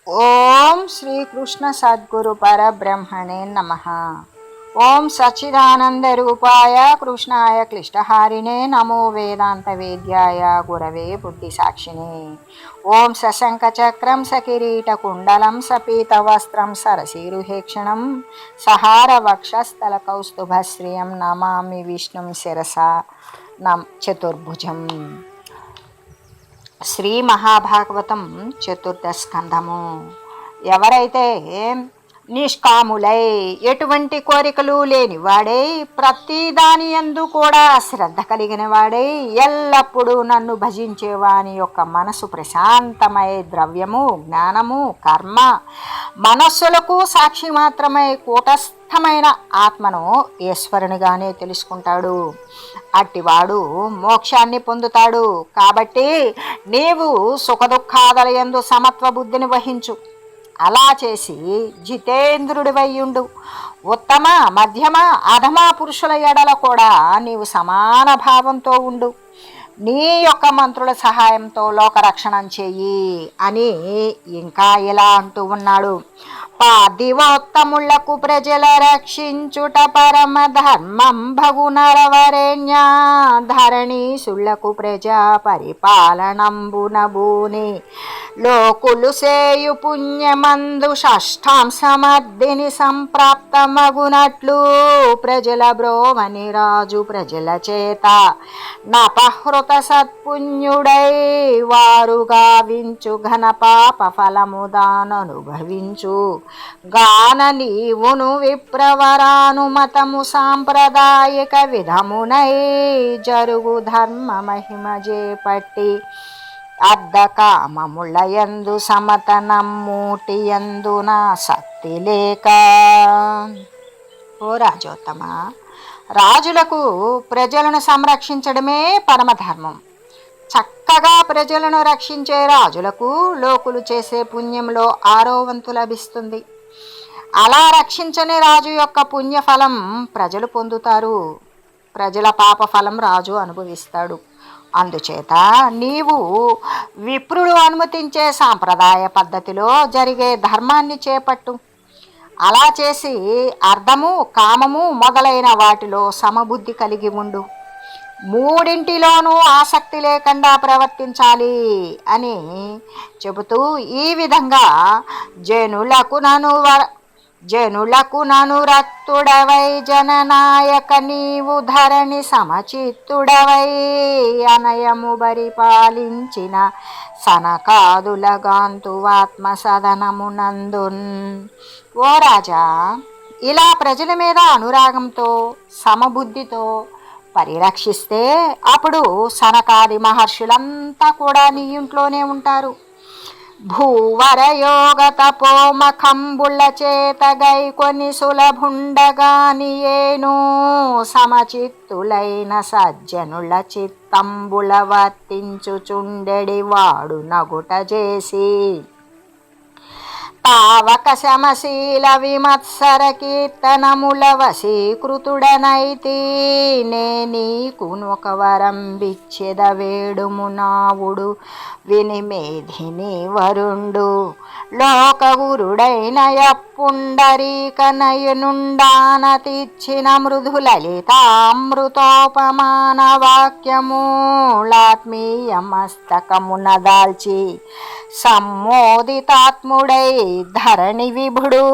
ఓం శ్రీకృష్ణ సద్గురు పరబ్రహ్మణే నమః. ఓం సచ్చిదానంద రూపాయ కృష్ణాయ క్లిష్టహారిణే నమో వేదాంత వేద్యాయ గురవే బుద్ధి సాక్షిణే. ఓం సశంఖ చక్రం సకిరీట కుండలం సపీత వస్త్రం సరసీరుహేక్షణం సహార వక్షస్థల కౌస్తుభశ్రియం నమామి విష్ణుం శిరసా చతుర్భుజం. శ్రీ మహాభాగవతం చతుర్థ స్కంధము. ఎవరైతే నిష్కాములై ఎటువంటి కోరికలు లేనివాడై ప్రతిదాని యందు కూడా శ్రద్ధ కలిగిన వాడై ఎల్లప్పుడూ నన్ను భజించేవాని యొక్క మనసు ప్రశాంతమై ద్రవ్యము జ్ఞానము కర్మ మనస్సులకు సాక్షి మాత్రమై కూటస్థమైన ఆత్మను ఈశ్వరునిగానే తెలుసుకుంటాడు. అట్టివాడు మోక్షాన్ని పొందుతాడు. కాబట్టి నీవు సుఖదుఖాదుల యందు సమత్వ బుద్ధిని వహించు. అలా చేసి జితేంద్రుడివయ్యుండు. ఉత్తమ మధ్యమ అధమ పురుషుల ఎడల కూడా నీవు సమాన భావంతో ఉండు. నీ యొక్క మంత్రుల సహాయంతో లోకరక్షణం చెయ్యి అని ఇంకా ఇలా అంటూ ఉన్నాడు. పార్థివోత్తములకు ప్రజల రక్షించుట పరమ ధర్మం భగునరవరేణ్య ధరణీసుళ్లకు ప్రజా పరిపాలనంబున బూని లోకులు సేయు పుణ్యమందు షష్ఠాంశమర్దిని సంప్రాప్తమగునట్లు ప్రజల బ్రోవని రాజు ప్రజల చేత నపహృత సత్పుణ్యుడై వారు గావించు ఘన పాప ఫలము దాననుభవించు గాన నీవును విప్రవరానుమతము సాంప్రదాయక విధమునై జరుగు ధర్మ మహిమ చేపట్టి అర్ధకామములయందు సమతనమ్మూటి యందున శక్తి లేక. ఓ రాజోత్తమ, రాజులకు ప్రజలను సంరక్షించడమే పరమధర్మం. చక్కగా ప్రజలను రక్షించే రాజులకు లోకులు చేసే పుణ్యంలో 6వ వంతు లభిస్తుంది. అలా రక్షించని రాజు యొక్క పుణ్యఫలం ప్రజలు పొందుతారు. ప్రజల పాప ఫలం రాజు అనుభవిస్తాడు. అందుచేత నీవు విప్రుడు అనుమతించే సాంప్రదాయ పద్ధతిలో జరిగే ధర్మాన్ని చేపట్టు. అలా చేసి అర్థము కామము మొదలైన వాటిలో సమబుద్ధి కలిగి ఉండు. మూడింటిలోనూ ఆసక్తి లేకుండా ప్రవర్తించాలి అని చెబుతూ ఈ విధంగా జనులకు నను రక్తుడవై జననాయక నీవు ధరణి సమచిత్తుడవై అనయము పరిపాలించిన సనకాదులగాంతువాత్మ సదనమునందున్. ఓ రాజా, ఇలా ప్రజల మీద అనురాగంతో సమబుద్ధితో పరిరక్షిస్తే అప్పుడు సనకాది మహర్షులంతా కూడా నీ ఇంట్లోనే ఉంటారు. భూవరయోగ తపోమఖంబుల చేత గైకొని సులభుండగాని ఏను సమచిత్తులైన సజ్జనుల చిత్తంబుల వర్తించుచుండెడి వాడు నగుట చేసి తావక శమశీల విమత్సర కీర్తనముల వశీకృతుడనైతి నే నీకునొక వరం బిచ్చెద వేడుము నావుడు వినిమేధిని వరుండు లోకగురుడైన యప్పుండరీకనయనుండానతిచ్చిన మృదులలితామృతోపమాన వాక్యమూలాత్మీయమస్తకమున దాల్చి సమ్మోదితాత్ముడై ధరణి విభుడు.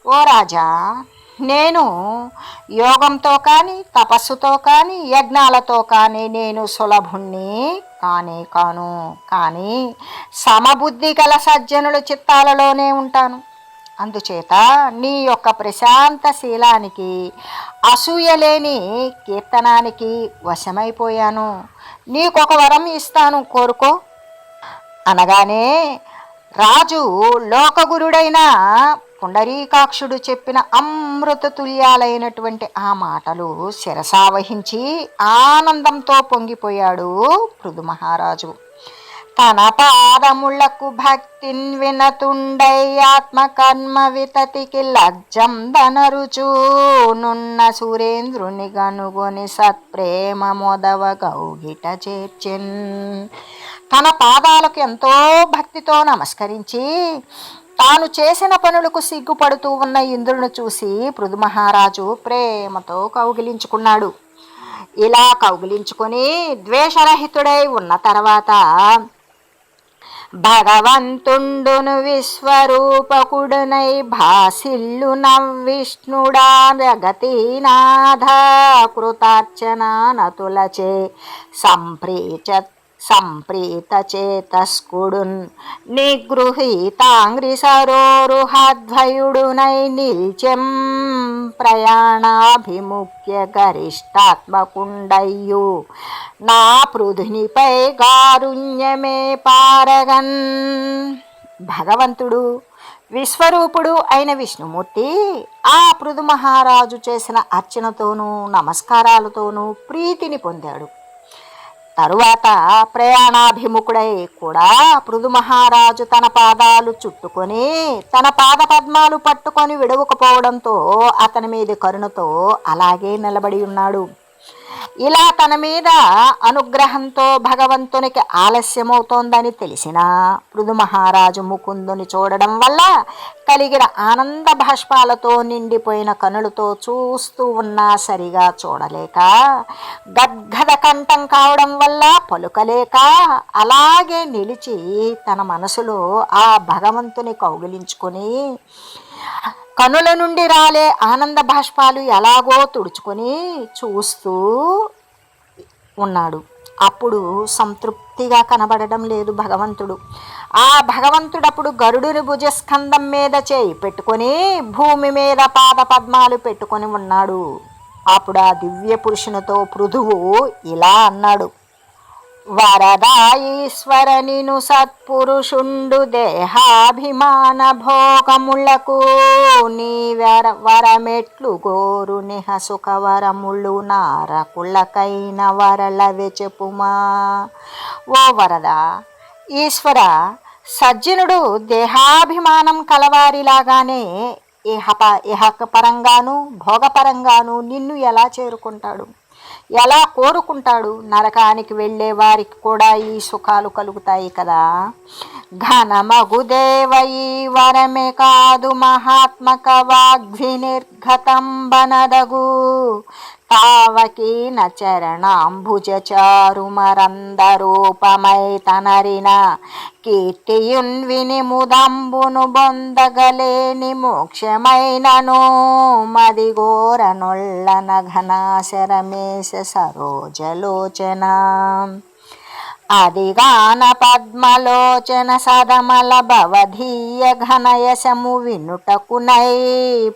ఓ రాజా, నేను యోగంతో కానీ తపస్సుతో కానీ యజ్ఞాలతో కానీ నేను సులభుణ్ణి కాను. కానీ సమబుద్ధి గల సజ్జనుల చిత్తాలలోనే ఉంటాను. అందుచేత నీ యొక్క ప్రశాంత శీలానికి అసూయలేని కీర్తనానికి వశమైపోయాను. నీకొక వరం ఇస్తాను, కోరుకో అనగానే రాజు లోకగురుడైన పుండరీకాక్షుడు చెప్పిన అమృత తుల్యాలైనటువంటి ఆ మాటలు శిరసావహించి ఆనందంతో పొంగిపోయాడు పృథు మహారాజు. తన పాదములకు భక్తిన్ వినతుండై ఆత్మకర్మ వితతికి లజ్జం దనరుచూ నున్న సురేంద్రుని గనుగొని సత్ప్రేమ మొదవ గౌగిట చేర్చెన్. తన పాదాలకు ఎంతో భక్తితో నమస్కరించి తాను చేసిన పనులకు సిగ్గుపడుతూ ఉన్న ఇంద్రుని చూసి పృథు మహారాజు ప్రేమతో కౌగిలించుకున్నాడు. ఇలా కౌగిలించుకొని ద్వేషరహితుడై ఉన్న తర్వాత భగవంతుండును విశ్వరూపకుడునై భాసిల్లు నవిష్ణుడా జగతీనాథ కృతార్చన నతులచే సంప్రీత చేతస్కుడున్ నిగృహీతాంగ్రి సరోరుహద్వయుడునై నిల్చెం ప్రయాణాభిముఖ్య గరిష్టాత్మకుండయ్యు నా పృథునిపై గారుణ్యమే పారగన్. భగవంతుడు విశ్వరూపుడు అయిన విష్ణుమూర్తి ఆ పృథు మహారాజు చేసిన అర్చనతోనూ నమస్కారాలతోనూ ప్రీతిని పొందాడు. తరువాత ప్రయాణాభిముఖుడై కూడా పృథు మహారాజు తన పాదాలు చుట్టుకొని తన పాద పద్మాలు పట్టుకొని విడవకపోవడంతో అతని మీద కరుణతో అలాగే నిలబడి ఉన్నాడు. ఇలా తన మీద అనుగ్రహంతో భగవంతునికి ఆలస్యమవుతోందని తెలిసిన పృథు మహారాజు ముకుందుని చూడడం వల్ల కలిగిన ఆనంద భాష్పాలతో నిండిపోయిన కనులతో చూస్తూ ఉన్నా సరిగా చూడలేక, గద్గద కంఠం కావడం వల్ల పలుకలేక అలాగే నిలిచి తన మనసులో ఆ భగవంతుని కౌగిలించుకొని కనుల నుండి రాలే ఆనంద భాష్పాలు ఎలాగో తుడుచుకొని చూస్తూ ఉన్నాడు. అప్పుడు సంతృప్తిగా కనబడడం లేదు భగవంతుడు. ఆ భగవంతుడప్పుడు గరుడుని భుజస్కంధం మీద చేయి పెట్టుకొని భూమి మీద పాద పద్మాలు పెట్టుకొని ఉన్నాడు. అప్పుడు ఆ దివ్య పురుషునితో పృథువు ఇలా అన్నాడు: వరదా ఈశ్వర నిను సత్పురుషుండు దేహాభిమాన భోగములకు నీ వరమెట్లు గోరు నిహ సుఖవరములు నారకులకైన వరలవె చెప్పుమా. ఓ వరద ఈశ్వర, సజ్జనుడు దేహాభిమానం కలవారిలాగానే ఇహక పరంగాను భోగపరంగాను నిన్ను ఎలా చేరుకుంటాడు, ఎలా కోరుకుంటాడు? నరకానికి వెళ్ళే వారికి కూడా ఈ సుఖాలు కలుగుతాయి కదా. ఘనమగుదేవ ఈ వరమే కాదు మహాత్మక వాగ్వి నిర్గతం బనదగు తావకీన చరణాంబుజ చారు మరందరూపమై తనరిన కీర్తియున్ విని ముదంబును బొందగలేని మోక్షమైనను మదిగోర నొల్లన ఘనాశరమేశ సరోజలోచన అదిగాన పద్మలోచన సదమల భవధీయ ఘనయశము వినుటకునై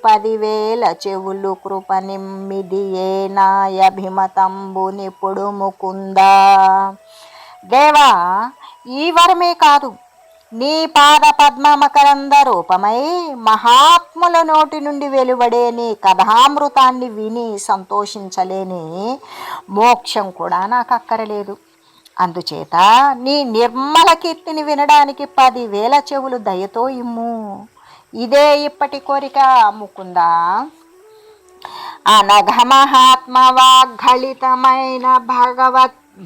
10,000 చెవులు కృప నిమ్మిదియే నాయభిమతంబు నిపుడు ముకుందా. దేవా, ఈ వరమే కాదు, నీ పాద పద్మమకరంద రూపమై మహాత్ముల నోటి నుండి వెలువడే నీ కథామృతాన్ని విని సంతోషించలేని మోక్షం కూడా నాకు అక్కరలేదు. అందుచేత నీ నిర్మల కీర్తిని వినడానికి 10,000 చెవులు దయతో ఇమ్ము. ఇదే ఇప్పటి కోరిక ముకుందా. అనఘ మహాత్మ వాగ్గళితమైన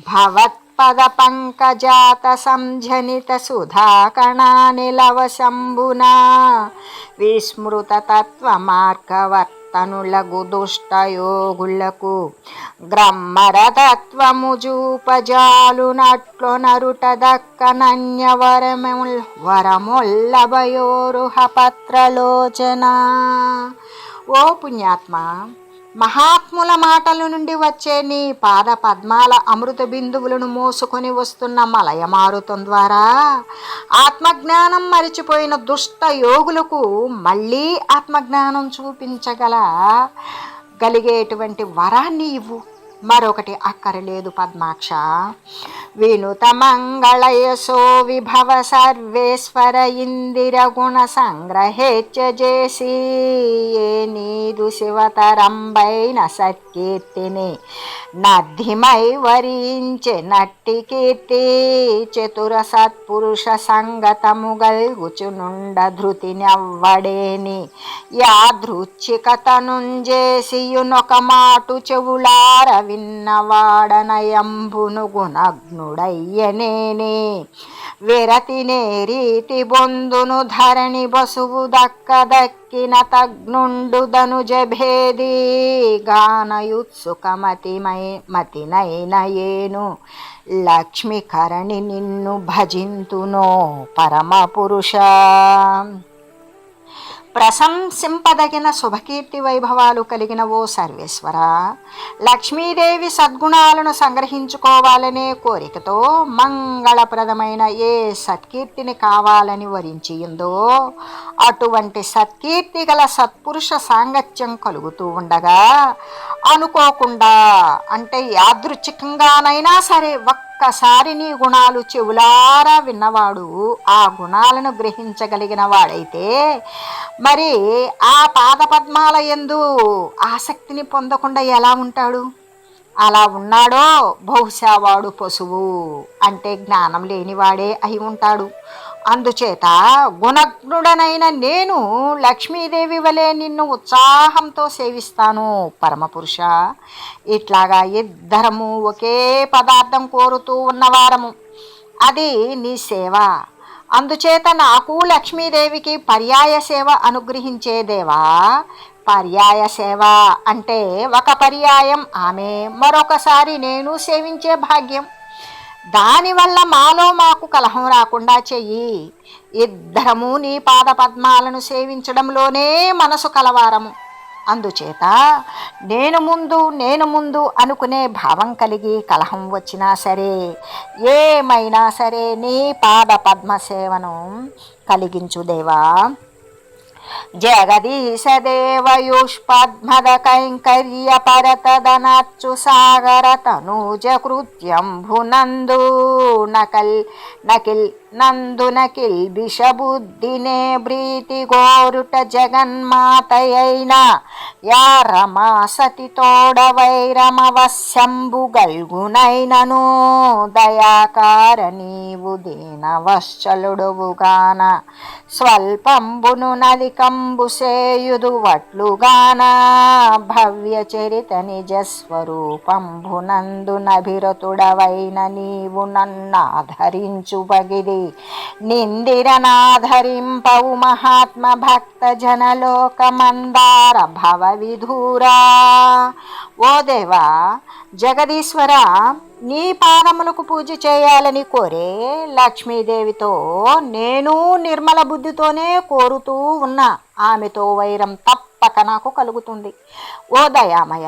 భవత్పద పంకజాత సంజనిత సుధాకణానిలవ శంభునా విస్మృత తత్వ మార్గవర్తనులగు దుష్టయోగులకు గ్రమ్మరతత్వము జూపజాలునట్లు నరుట దక్కనన్య వరముల్లభయోరుహ పత్రలోచన. ఓ పుణ్యాత్మ, మహాత్ముల మాటల నుండి వచ్చే నీ పాద పద్మాల అమృత బిందువులను మోసుకొని వస్తున్న మలయమారుతం ద్వారా ఆత్మజ్ఞానం మరిచిపోయిన దుష్ట యోగులకు మళ్ళీ ఆత్మజ్ఞానం చూపించగలిగేటువంటి వరాన్ని ఇవ్వు. మరొకటి అక్కరలేదు పద్మాక్ష. వినుత మంగళయసో విభవ సర్వేశ్వర ఇందిర గుణ సంగ్రహేచ్ఛ చేసి ఏ నీదు శివతరంబైన సత్కీర్తిని నద్ధిమై వరించె నట్టి కీర్తి చతుర సత్పురుష సంగతము గల్గుచునుండ ధృతి నవ్వడేని యాదృచ్ఛికతనుంజేసియునొక మాటు చెవులార విన్నవాడనయంబును గుణగ్నుడయ్యనేని విరతినే రీతి బొందును ధరణి బసువు దక్కిన తగ్నుండు ధనుజ భేది గానయుత్సుకమతినైన ఏను లక్ష్మీకరణి నిన్ను భజింతునో పరమ పురుష. ప్రశంసింపదగిన శుభకీర్తి వైభవాలు కలిగిన ఓ సర్వేశ్వర, లక్ష్మీదేవి సద్గుణాలను సంగ్రహించుకోవాలనే కోరికతో మంగళప్రదమైన ఏ సత్కీర్తిని కావాలని వరించియుందో అటువంటి సత్కీర్తి గల సత్పురుష సాంగత్యం కలుగుతూ ఉండగా అనుకోకుండా అంటే యాదృచ్ఛికంగానైనా సరే ఒక్కసారి నీ గుణాలు చెవులారా విన్నవాడు ఆ గుణాలను గ్రహించగలిగిన వాడైతే మరి ఆ పాదపద్మాల యందు ఆసక్తిని పొందకుండా ఎలా ఉంటాడు? అలా ఉన్నాడో బహుశా వాడు పశువు అంటే జ్ఞానం లేనివాడే అయి ఉంటాడు. అందుచేత గుణజ్ఞుడనైన నేను లక్ష్మీదేవి వలె నిన్ను ఉత్సాహంతో సేవిస్తాను పరమపురుష. ఇట్లాగా ఇద్దరము ఒకే పదార్థం కోరుతూ ఉన్నవారము, అది నీ సేవ. అందుచేత నాకు లక్ష్మీదేవికి పర్యాయ సేవ అనుగ్రహించేదేవా. పర్యాయ సేవ అంటే ఒక పర్యాయం ఆమె, మరొకసారి నేను సేవించే భాగ్యం. దానివల్ల మాలో మాకు కలహం రాకుండా చెయ్యి. ఇద్దరము నీ పాదపద్మాలను సేవించడంలోనే మనసు కలవారము. అందుచేత నేను ముందు అనుకునే భావం కలిగి కలహం వచ్చినా సరే, ఏమైనా సరే నీ పాదపద్మ సేవను కలిగించుదేవా. జగదీశ దేవయుష్పద్మద కైంకర్య పరతదనచ్చు సాగర తనూజ కృత్యంభునందు నకిల్ బిషబుద్ధినే బ్రీతి గోరుట జగన్మాతయైన యా రమా సతి తోడ వైరమవశ్యంబు గల్గునైనను దయాకార నీవు దీనవశ్చలుడువుగాన స్వల్పంబును నలికంబు సేయుదు వట్లుగాన భవ్య చరిత నిజ స్వరూపంబునందు నభిరతుడవైన నీవు నన్నాధరించు బగిరి నిందిరనాధరింపవు మహాత్మ భక్త జనలోక మందార భవ విధూరా. ఓ దేవా జగదీశ్వర, నీ పాదములకు పూజ చేయాలని కోరే లక్ష్మీదేవితో నేను నిర్మల బుద్ధితోనే కోరుతూ ఉన్నా. ఆమెతో వైరం తప్పక నాకు కలుగుతుంది. ఓ దయామయ,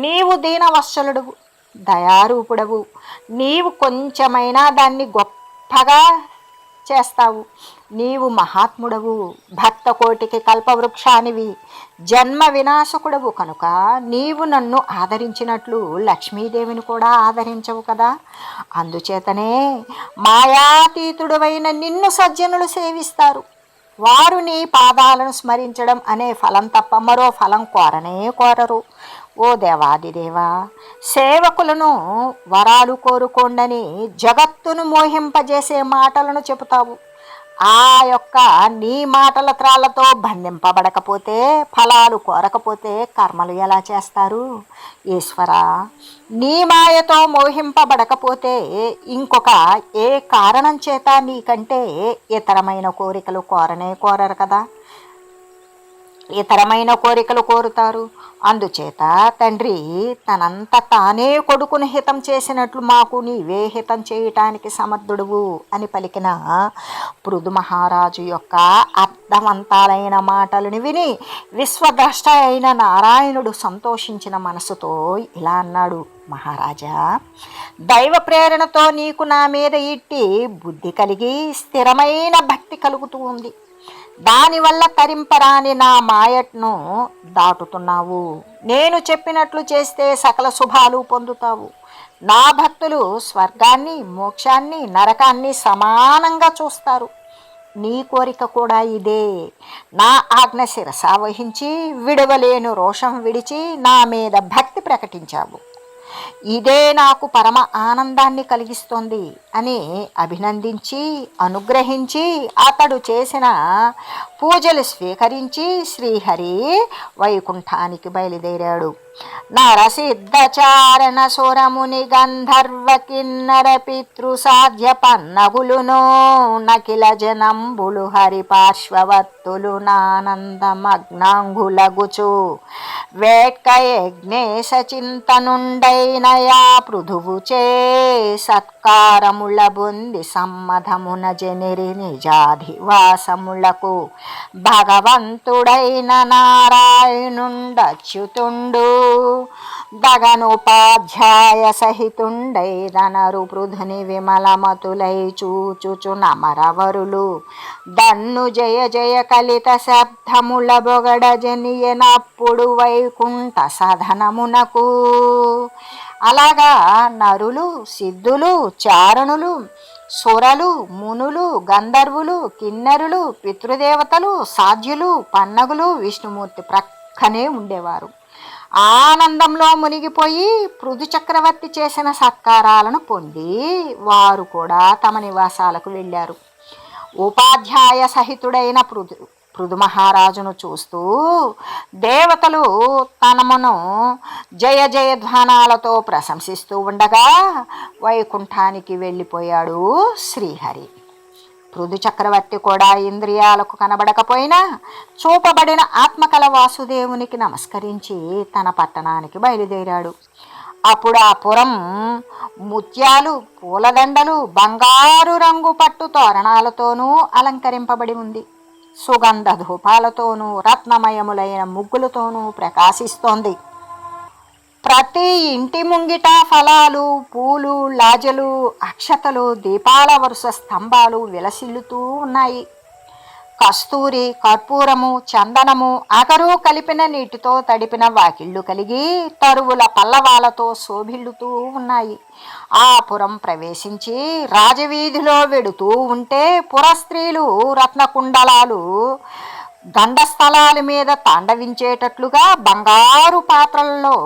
నీవు దీనవత్సలుడవు, దయారూపుడవు. నీవు కొంచెమైనా దాన్ని గొప్పగా చేస్తావు. నీవు మహాత్ముడవు, భక్త కోటికి కల్పవృక్షానివి, జన్మ వినాశకుడవు. కనుక నీవు నన్ను ఆదరించినట్లు లక్ష్మీదేవిని కూడా ఆదరించవు కదా. అందుచేతనే మాయాతీతుడవైన నిన్ను సజ్జనులు సేవిస్తారు. వారు నీ పాదాలను స్మరించడం అనే ఫలం తప్ప మరో ఫలం కోరరు. ఓ దేవాదిదేవా, సేవకులను వరాలు కోరుకోండని జగత్తును మోహింపజేసే మాటలను చెబుతావు. ఆ యొక్క నీ మాటల త్రాళ్లతో బంధింపబడకపోతే, ఫలాలు కోరకపోతే కర్మలు ఎలా చేస్తారు? ఈశ్వర, నీ మాయతో మోహింపబడకపోతే ఇంకొక ఏ కారణం చేత నీకంటే ఇతరమైన కోరికలు కోరరు కదా. ఇతరమైన కోరికలు కోరుతారు. అందుచేత తండ్రి తనంత తానే కొడుకును హితం చేసినట్లు మాకు నీవే హితం చేయటానికి సమర్థుడువు అని పలికిన పృథు మహారాజు యొక్క అర్థవంతాలైన మాటలను విని విశ్వద్రష్ట అయిన నారాయణుడు సంతోషించిన మనసుతో ఇలా అన్నాడు. మహారాజా, దైవ ప్రేరణతో నీకు నా మీద ఇట్టి బుద్ధి కలిగి స్థిరమైన భక్తి కలుగుతూ ఉంది. దానివల్ల తరింపరాని నా మాయట్ను దాటుతున్నావు. నేను చెప్పినట్లు చేస్తే సకల శుభాలు పొందుతావు. నా భక్తులు స్వర్గాన్ని, మోక్షాన్ని, నరకాన్ని సమానంగా చూస్తారు. నీ కోరిక కూడా ఇదే. నా ఆజ్ఞ శిరసావహించి విడవలేను రోషం విడిచి నా మీద భక్తి ప్రకటించావు. ఇదే నాకు పరమ ఆనందాన్ని కలిగిస్తోంది అని అభినందించి అనుగ్రహించి అతడు చేసిన పూజలు స్వీకరించి శ్రీహరి వైకుంఠానికి బయలుదేరాడు. నరసిద్ధచారణ సురముని గంధర్వ కిన్నర పితృ సాధ్య పన్నగులునో నకిల జనంబులు హరి పార్శ్వవర్తులు నానందమగ్నాంగులగుచు వేట్క యజ్ఞేశ చింతనుండైనయా పృథువుచే సత్కారముల బొంది సమ్మధమున జనిరి నిజాధివాసములకు భగవంతుడైన నారాయణుండచ్యుతుండు దగనుపాధ్యాయ సహితుండైదనరు పృథుని విమలమతులై చూచుచు నమరవరులు దన్ను జయ జయ కలిత శబ్దముల బొగడ జనియనప్పుడు వైకుంఠ సధనమునకు. అలాగా నరులు, సిద్ధులు, చారణులు, సురలు, మునులు, గంధర్వులు, కిన్నెరులు, పితృదేవతలు, సాధ్యులు, పన్నగులు విష్ణుమూర్తి ప్రక్కనే ఉండేవారు. ఆనందంలో మునిగిపోయి పృథు చక్రవర్తి చేసిన సత్కారాలను పొంది వారు కూడా తమ నివాసాలకు వెళ్ళారు. ఉపాధ్యాయ సహితుడైన పృథు మహారాజును చూస్తూ దేవతలు తనమును జయ జయధ్వానాలతో ప్రశంసిస్తూ ఉండగా వైకుంఠానికి వెళ్ళిపోయాడు శ్రీహరి. పృథు చక్రవర్తి కూడా ఇంద్రియాలకు కనబడకపోయినా చూపబడిన ఆత్మకల వాసుదేవునికి నమస్కరించి తన పట్టణానికి బయలుదేరాడు. అప్పుడు ఆ పురం ముత్యాలు, పూలదండలు, బంగారు రంగు పట్టు తోరణాలతోనూ అలంకరింపబడి ఉంది. సుగంధ ధూపాలతోనూ రత్నమయములైన ముగ్గులతోనూ ప్రకాశిస్తోంది. ప్రతి ఇంటి ముంగిట ఫలాలు, పూలు, లాజలు, అక్షతలు, దీపాల వరుస స్తంభాలు విలసిల్లుతూ ఉన్నాయి. కస్తూరి, కర్పూరము, చందనము, అగరు కలిపిన నీటితో తడిపిన వాకిళ్ళు కలిగి తరువుల పల్లవాలతో శోభిల్లుతూ ఉన్నాయి. ఆ పురం ప్రవేశించి రాజవీధిలో వెడుతూ ఉంటే పురస్త్రీలు రత్నకుండలాలు గండస్థలాల మీద తాండవించేటట్లుగా బంగారు పాత్రల్లో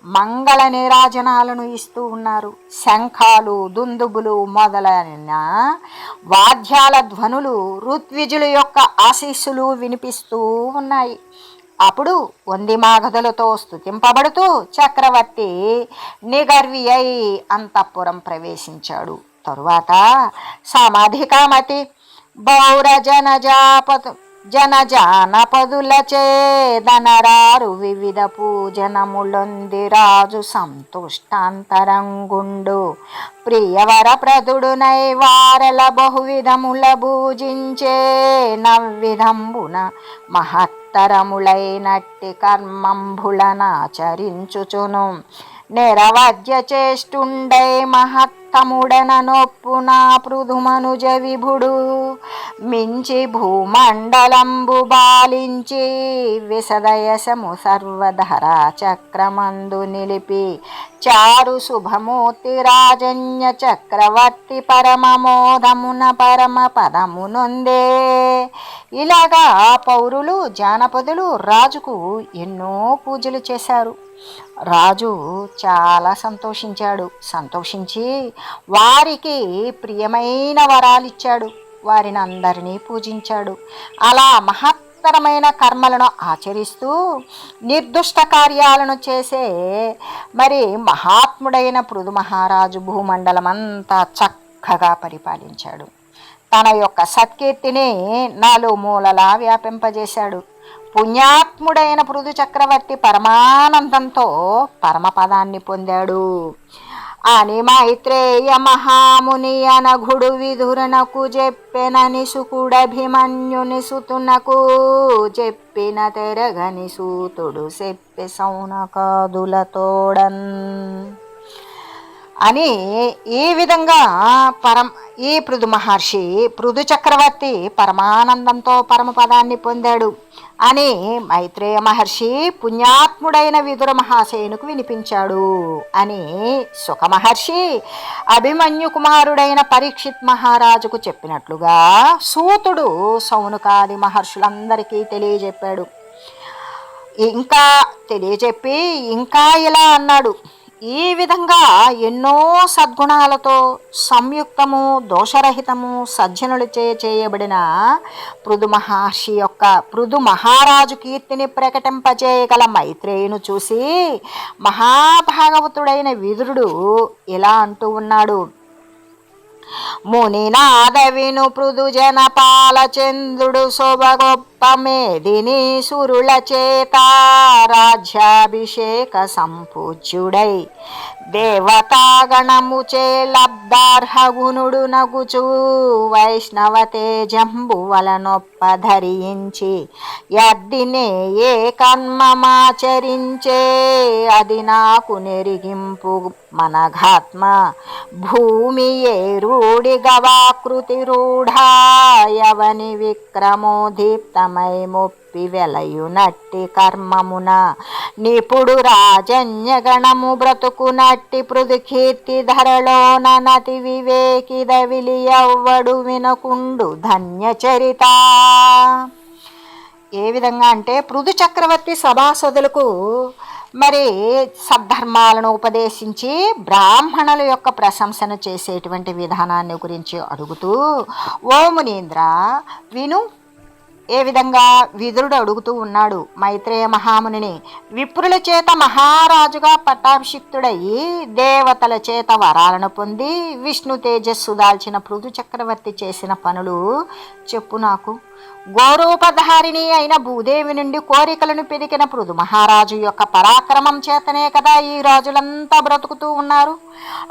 మంగళ నీరాజనాలను ఇస్తూ ఉన్నారు. శంఖాలు, దుందుబులు మొదలైన వాద్యాల ధ్వనులు, ఋత్విజుల యొక్క ఆశీస్సులు వినిపిస్తూ ఉన్నాయి. అప్పుడు వందిమాగధులతో స్తుతింపబడుతూ చక్రవర్తి నిగర్వి అయి అంతఃపురం ప్రవేశించాడు. తరువాత సమాధికామతి బౌర జనజానపదులచేదనరారు వివిధ పూజనములొంది రాజు సంతుష్టాంతరంగుండు ప్రియవర ప్రదుడునై వారల బహువిధముల పూజించే నవ్విధంబున మహత్తరములైనట్టి కర్మంబులనాచరించుచును నిరవధ్య చేష్టుండై మహత్తముడన నొప్పున పృథుమనుజ విభుడు మించి భూమండలంబు బాలించి విసదయసము సర్వధరా చక్రమందు నిలిపి చారు శుభమూర్తి రాజన్య చక్రవర్తి పరమమోదమున పరమ పదమునొందే. ఇలాగా పౌరులు, జానపదులు రాజుకు ఎన్నో పూజలు చేశారు. రాజు చాలా సంతోషించి వారికి ప్రియమైన వరాలిచ్చాడు. వారిని అందరినీ పూజించాడు. అలా మహత్తరమైన కర్మలను ఆచరిస్తూ నిర్దుష్ట కార్యాలను చేసే మహాత్ముడైన పృథు మహారాజు భూమండలమంతా చక్కగా పరిపాలించాడు. తన యొక్క సత్కీర్తిని నలుమూలలా వ్యాపింపజేశాడు. పుణ్యాత్ముడైన పృథు చక్రవర్తి పరమానందంతో పరమపదాన్ని పొందాడు అని మైత్రేయ మహాముని అనఘుడు విధురనకు చెప్పెనని సుకుడభిమన్యుని సుతునకు చెప్పిన తెరగని సూతుడు చెప్పె సౌనకాదులతోడన్. అని ఈ విధంగా ఈ పృథు మహర్షి పృథు చక్రవర్తి పరమానందంతో పరమపదాన్ని పొందాడు అని మైత్రేయ మహర్షి పుణ్యాత్ముడైన విదుర మహాసేనుకు వినిపించాడు అని సుఖ మహర్షి అభిమన్యు కుమారుడైన పరీక్షిత్ మహారాజుకు చెప్పినట్లుగా సూతుడు సౌనకాది మహర్షులందరికీ తెలియజెప్పాడు. ఇంకా తెలియజెప్పి ఇంకా ఇలా అన్నాడు: ఈ విధంగా ఎన్నో సద్గుణాలతో సంయుక్తము దోషరహితము సజ్జనులచే చేయబడిన పృథు మహారాజు కీర్తిని ప్రకటింపజేయగల మైత్రేయును చూసి మహాభాగవతుడైన విదురుడు ఇలా అంటూ ఉన్నాడు: మునినాద విను పృథు జనపాల చంద్రుడు శోభగొప్ప మేదిని సురుల చేత రాజ్యాభిషేక సంపూజ్యుడై దేవతాగణముచే లబ్ధార్హగుణుడు నగుచు వైష్ణవ తేజంబు వలనొప్ప ధరించి యద్దినే ఏ కర్మమాచరించే అది నాకు నెరిగింపు మనఘాత్మ భూమి ఏ రూఢి గవాకృతి రూఢాయవని విక్రమోదీప్తమై ముప్పి వెలయునట్టి కర్మమున నిపుడు రాజన్యగణము బ్రతుకునట్టి పృథు కీర్తి ధరలోన నతి వివేకిద విలియవ్వడు వినకుండు ధన్యచరిత. ఏ విధంగా అంటే పృథు చక్రవర్తి సభాసదులకు మరి సద్ధర్మాలను ఉపదేశించి బ్రాహ్మణుల యొక్క ప్రశంసన చేసేటువంటి విధానాన్ని గురించి అడుగుతూ, ఓ మునీంద్ర విను. ఏ విధంగా విదురుడు అడుగుతూ ఉన్నాడు మైత్రేయ మహామునిని: విప్రుల చేత మహారాజుగా పట్టాభిషిక్తుడయి దేవతల చేత వరాలను పొంది విష్ణు తేజస్సు దాల్చిన పృథు చక్రవర్తి చేసిన పనులు చెప్పు నాకు. గోరూపధారిణి అయిన భూదేవి నుండి కోరికలను పెరిగిన పృథు మహారాజు యొక్క పరాక్రమం చేతనే కదా ఈ రాజులంతా బ్రతుకుతూ ఉన్నారు.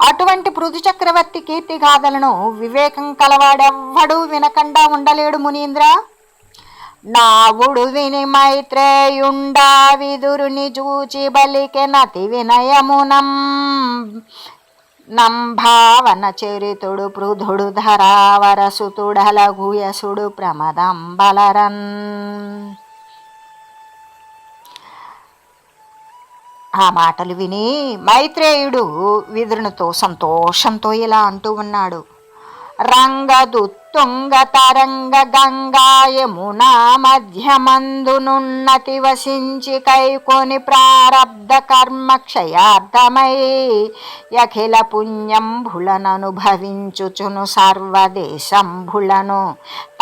అటువంటి పృథు చక్రవర్తి కీర్తిగాథలను వివేకం కలవాడెవ్వడూ వినకుండా ఉండలేడు మునీంద్ర. నావుడు విని మైత్రేయుండా విదురుని చూచి బలికె నతి వినయమునం నంభావన చరితుడు పృథుడు ధరావరసుతుడలగుయసుడు ప్రమదంబలరన్. ఆ మాటలు విని మైత్రేయుడు విదురునితో సంతోషంతో ఇలా అంటూ ఉన్నాడు: రంగదుత్తుంగ తరంగ గంగా యమునా మధ్యమందునున్నతి వసించి కైకొని ప్రారబ్ధ కర్మ క్షయార్థమై యఖిల పుణ్యంభులననుభవించుచును సర్వదేశంభులను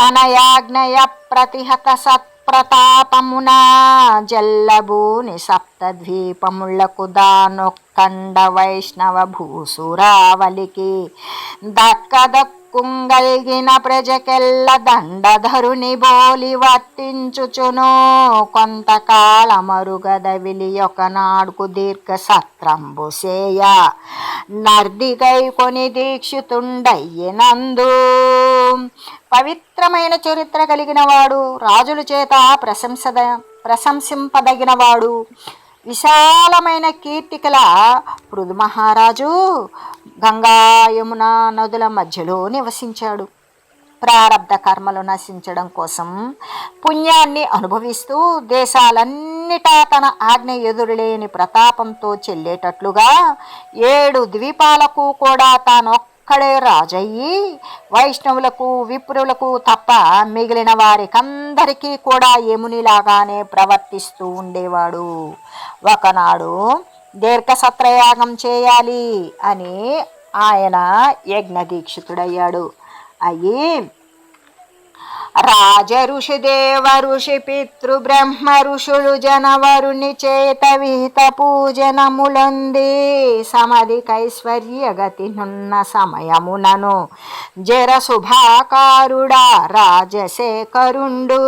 తనయాజ్ఞయ ప్రతిహత ప్రతాపమునా జల్లభూని సప్తద్వీపములకు దానొక్కండ వైష్ణవ భూసురావలికి దక్కదక్కుంగల్గిన ప్రజకెల్ల దండధరుని బోలి వర్తించుచును కొంతకాలమరుగదవిలి ఒకనాడుకు దీర్ఘ సత్రంబు సేయ నర్దిగై కొని దీక్షితుండయ్యనందు. పవిత్రమైన చరిత్ర కలిగిన వాడు, రాజుల చేత ప్రశంసింపదగినవాడు, విశాలమైన కీర్తికల పృథు మహారాజు గంగా యమున నదుల మధ్యలో నివసించాడు. ప్రారబ్ధ కర్మలు నశించడం కోసం పుణ్యాన్ని అనుభవిస్తూ దేశాలన్నిటా తన ఆజ్ఞ ఎదురులేని ప్రతాపంతో చెల్లేటట్లుగా 7 ద్వీపాలకు కూడా తానొక్కడే రాజయ్యి వైష్ణవులకు విప్రులకు తప్ప మిగిలిన వారికందరికీ కూడా యమునిలాగానే ప్రవర్తిస్తూ ఉండేవాడు. ఒకనాడు దీర్ఘసత్రయాగం చేయాలి అని ఆయన యజ్ఞదీక్షితుడయ్యాడు. అయ్యి రాజ ఋషి దేవ ఋషి పితృ బ్రహ్మ ఋషులు జనవరుని చేత విహిత పూజనములంది సమధి కైశ్వర్యగతి నున్న సమయమునను జర శుభాకారుడా రాజశేఖరుండు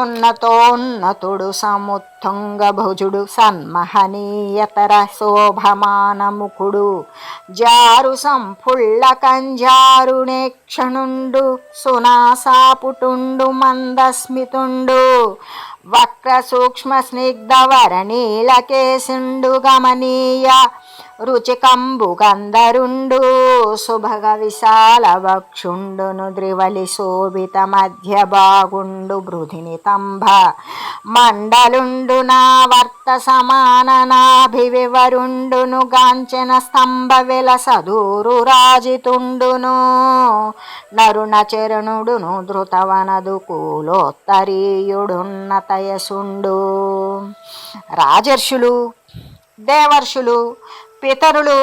ఉన్నతోన్నతుడు సముత్తుంగ భుజుడు సన్మహనీయతర శోభమానముఖుడు జారు సంఫుళ్ళ కంజారునే క్షణుండు సునాసాపుటుండు మందస్మితుండు వక్ర సూక్ష్మ స్నిగ్ధ వరణీలకేశుండు గమనీయ రుచికంబు గంధరుండు సుభగ విశాల వక్షుండును ద్రివలి శోభిత మధ్య బాగుండు బృధిని తంభ మండలుండు నా వర్త సమాన నాభివివరుండును గాంచన స్తంభ విలసదూరు రాజితుండును నరుణ చరణుడును ధృతవనదు కూలోత్తరీయుడున్నతయసుండు. రాజర్షులు, దేవర్షులు, పితరులు,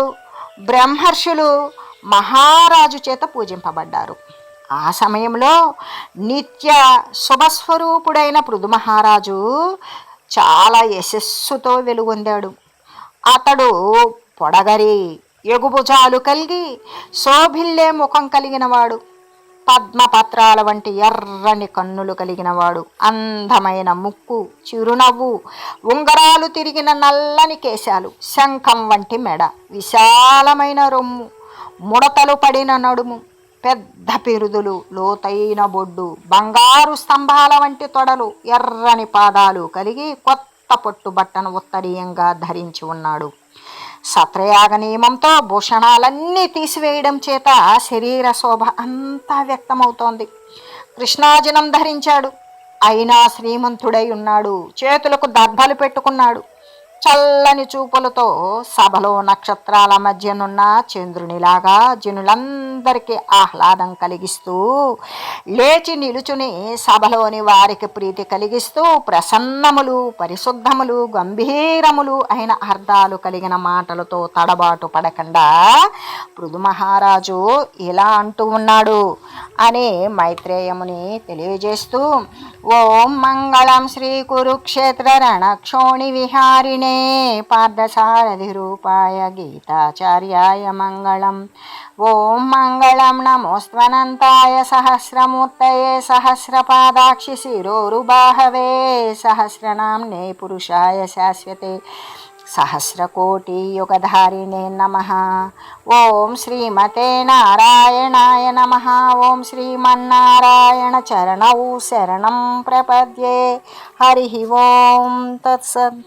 బ్రహ్మర్షులు మహారాజు చేత పూజింపబడ్డారు. ఆ సమయంలో నిత్య శుభస్వరూపుడైన పృథు మహారాజు చాలా యశస్సుతో వెలుగొందాడు. అతడు పొడగరి ఎగుభుజాలు కలిగి శోభిల్లే ముఖం కలిగినవాడు, పద్మపత్రాల వంటి ఎర్రని కన్నులు కలిగినవాడు, అందమైన ముక్కు, చిరునవ్వు, ఉంగరాలు తిరిగిన నల్లని కేశాలు, శంఖం వంటి మెడ, విశాలమైన రొమ్ము, ముడతలు పడిన నడుము, పెద్ద పిరుదులు, లోతైన బొడ్డు, బంగారు స్తంభాల వంటి తొడలు, ఎర్రని పాదాలు కలిగి కొత్త పొట్టు బట్టను ఉత్తరీయంగా ధరించి ఉన్నాడు. సత్రయాగ నియమంతో భూషణాలన్నీ తీసివేయడం చేత శరీర శోభ అంతా వ్యక్తమవుతోంది. కృష్ణాజినం ధరించాడు, అయినా శ్రీమంతుడై ఉన్నాడు. చేతులకు దర్భలు పెట్టుకున్నాడు. చల్లని చూపులతో సభలో నక్షత్రాల మధ్యనున్న చంద్రునిలాగా జనులందరికీ ఆహ్లాదం కలిగిస్తూ లేచి నిలుచుని సభలోని వారికి ప్రీతి కలిగిస్తూ ప్రసన్నములు, పరిశుద్ధములు, గంభీరములు అయిన అర్థాలు కలిగిన మాటలతో తడబాటు పడకుండా పృథు మహారాజు ఇలా అంటూ ఉన్నాడు అని మైత్రేయముని తెలియజేస్తూ, ఓం మంగళం శ్రీ కురుక్షేత్ర రణక్షోణి విహారిణే పార్థసారథి రూపాయ గీతాచార్యాయ మంగళం. ఓం మంగళం నమోస్త్వనంతాయ సహస్రమూర్తయే సహస్రపాదాక్షి శిరోరుబాహవే సహస్రనామ్నే పురుషాయ శాశ్వతే సహస్రకోటియుగధారిణే నమః. ఓం శ్రీమతే నారాయణాయ నమః. ఓం శ్రీమన్నారాయణ చరణౌ శరణం ప్రపద్యే. హరి ఓం తత్సత్.